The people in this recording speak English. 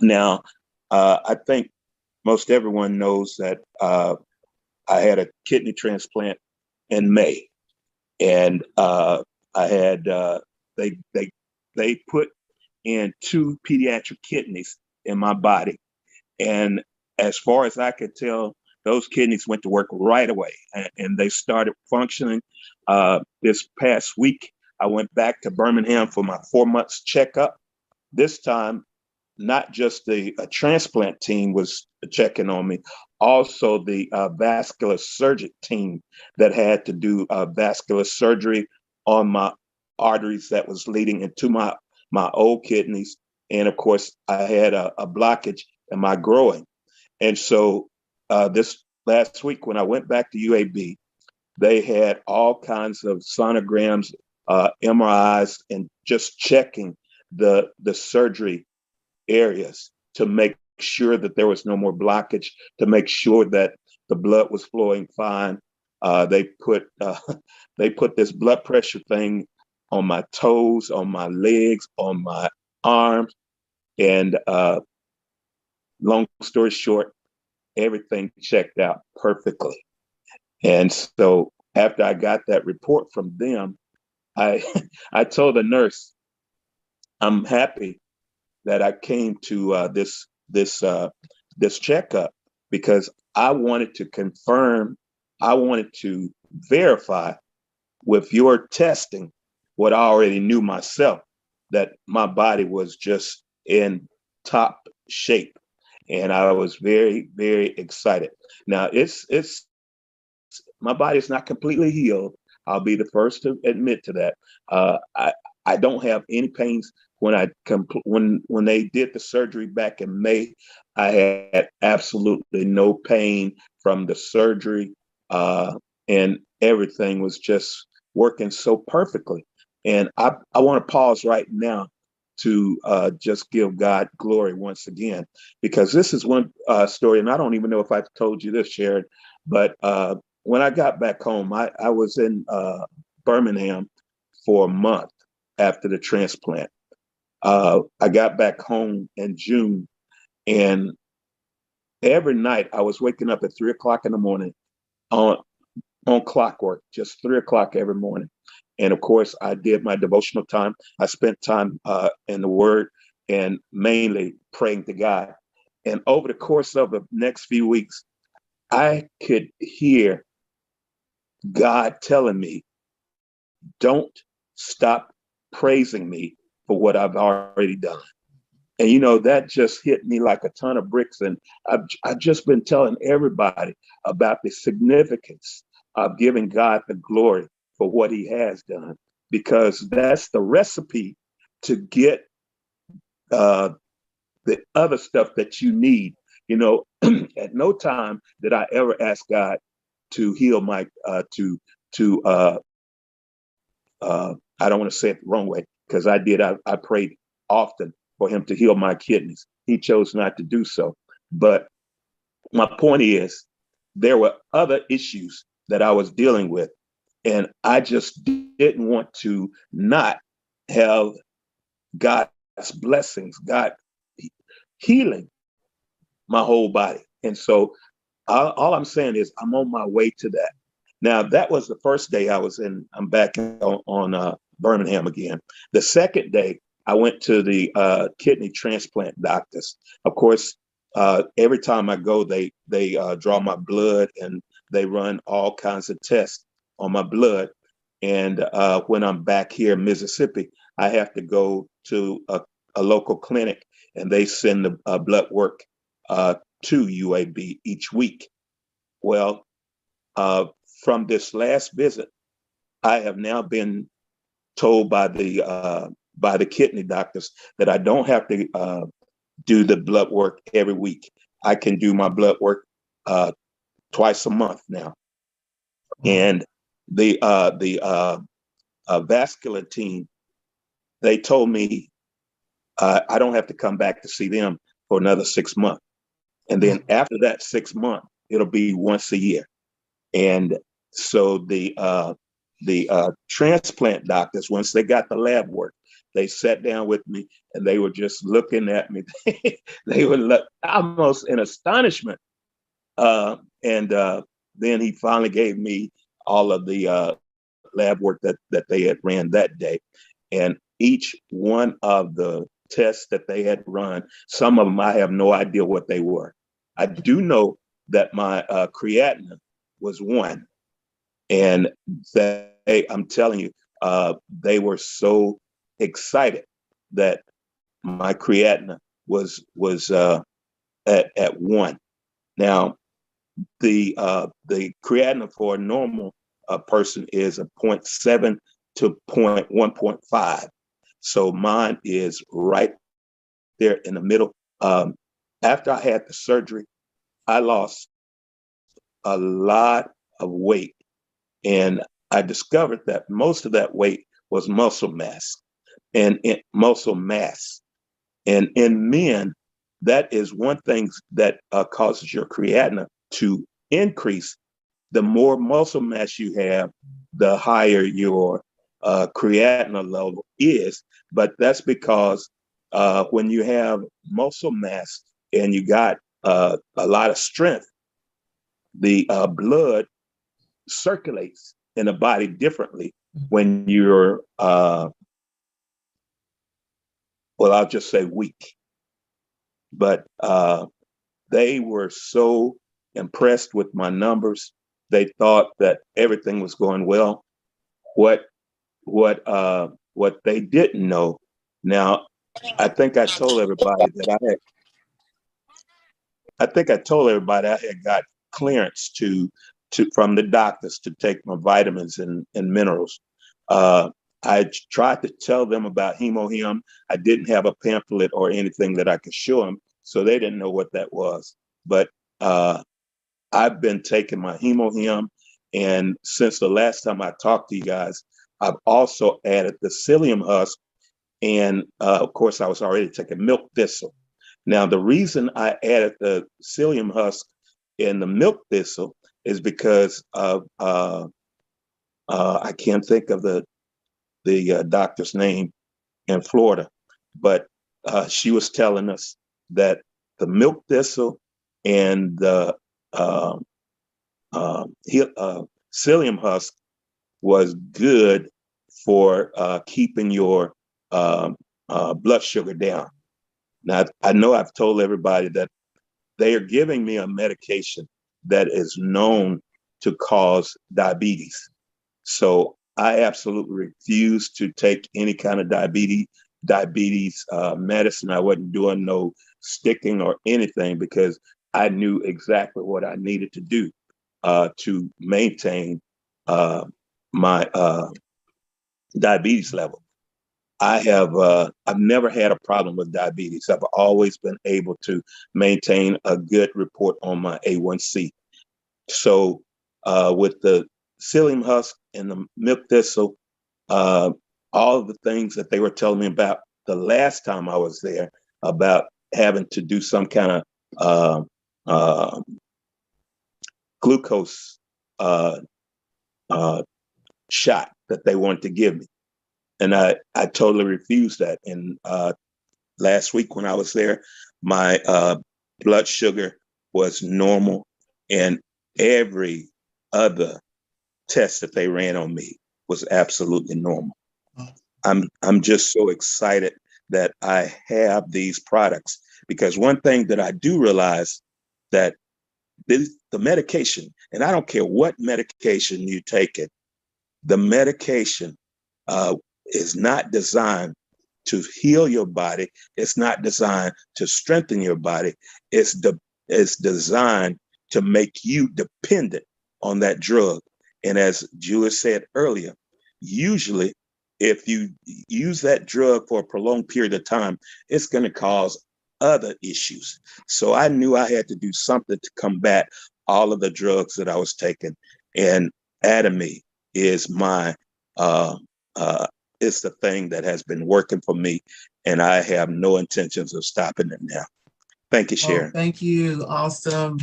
Now, I think most everyone knows that I had a kidney transplant in May, and I had they put in two pediatric kidneys in my body, and as far as I could tell, those kidneys went to work right away, and they started functioning. This past week, I went back to Birmingham for my 4 months checkup. This time, not just the transplant team was checking on me, also the vascular surgery team that had to do vascular surgery on my arteries that was leading into my old kidneys. And of course, I had a blockage in my growing. And so this last week, when I went back to UAB, they had all kinds of sonograms, MRIs, and just checking the surgery areas to make sure that there was no more blockage, to make sure that the blood was flowing fine. They put they put this blood pressure thing on my toes, on my legs, on my arms, and long story short, everything checked out perfectly. And so after I got that report from them, I I told the nurse, I'm happy that I came to this checkup because I wanted to confirm, I wanted to verify with your testing what I already knew myself, that my body was just in top shape, and I was very very excited. Now my body is not completely healed. I'll be the first to admit to that. I don't have any pains. When they did the surgery back in May, I had absolutely no pain from the surgery, and everything was just working so perfectly. And I want to pause right now to just give God glory once again, because this is one story, and I don't even know if I've told you this, Sharon, but when I got back home, I was in Birmingham for a month after the transplant. I got back home in June, and every night I was waking up at 3 o'clock in the morning on on clockwork, just 3 o'clock every morning. And of course, I did my devotional time. I spent time in the Word and mainly praying to God. And over the course of the next few weeks, I could hear God telling me, don't stop praising me for what I've already done. And that just hit me like a ton of bricks. And I've just been telling everybody about the significance of giving God the glory for what he has done, because that's the recipe to get uh, the other stuff that you need. At no time did I ever ask God to heal my to I don't want to say it the wrong way, because I did. I prayed often for him to heal my kidneys. He chose not to do so. But my point is, there were other issues that I was dealing with, and I just didn't want to not have God's blessings, God healing my whole body. And so all I'm saying is I'm on my way to that. Now, that was the first day I'm back on Birmingham again. The second day, I went to the kidney transplant doctors. Of course, every time I go, they draw my blood and they run all kinds of tests on my blood. And when I'm back here in Mississippi, I have to go to a local clinic, and they send the blood work uh, to UAB each week. Well, uh, from this last visit, I have now been told by the kidney doctors that I don't have to do the blood work every week. I can do my blood work uh, twice a month now. And the vascular team, they told me I don't have to come back to see them for another 6 months. And then after that 6 months, it'll be once a year. And so the transplant doctors, once they got the lab work, They sat down with me and they were just looking at me. They were look, almost in astonishment. And then he finally gave me all of the lab work that they had ran that day. And each one of the tests that they had run, some of them I have no idea what they were. I do know that my creatinine was 1, and I'm telling you, they were so excited that my creatinine was at 1. Now, the creatinine for a normal person is a 0.7 to 1.5. So mine is right there in the middle. After I had the surgery, I lost a lot of weight, and I discovered that most of that weight was muscle mass, and muscle mass. And in men, that is one thing that causes your creatinine to increase. The more muscle mass you have, the higher your creatinine level is. But that's because when you have muscle mass and you got a lot of strength, the blood circulates in the body differently when you're, well, I'll just say weak. But they were so impressed with my numbers. They thought that everything was going well. What they didn't know. Now, I think I told everybody that I had got clearance to from the doctors to take my vitamins and minerals. I tried to tell them about HemoHim. I didn't have a pamphlet or anything that I could show them, so they didn't know what that was. But I've been taking my HemoHim, and since the last time I talked to you guys, I've also added the psyllium husk, and of course, I was already taking milk thistle. Now, the reason I added the psyllium husk in the milk thistle is because of I can't think of the doctor's name in Florida, but she was telling us that the milk thistle and the psyllium husk was good for keeping your blood sugar down. Now, I know I've told everybody that they are giving me a medication that is known to cause diabetes. So I absolutely refuse to take any kind of diabetes medicine. I wasn't doing no sticking or anything because I knew exactly what I needed to do to maintain my diabetes level. I've never had a problem with diabetes. I've always been able to maintain a good report on my A1C. So with the psyllium husk and the milk thistle, all of the things that they were telling me about the last time I was there about having to do some kind of glucose shot that they wanted to give me. And I totally refused that. And last week when I was there, my blood sugar was normal, and every other test that they ran on me was absolutely normal. I'm just so excited that I have these products, because one thing that I do realize that the medication, and I don't care what medication you take it, the medication is not designed to heal your body. It's not designed to strengthen your body. It's designed to make you dependent on that drug. And as Julia said earlier, usually if you use that drug for a prolonged period of time, it's going to cause other issues. So I knew I had to do something to combat all of the drugs that I was taking. And Atomy is my it's the thing that has been working for me, and I have no intentions of stopping it now. Thank you, Sharon. Oh, thank you. Awesome.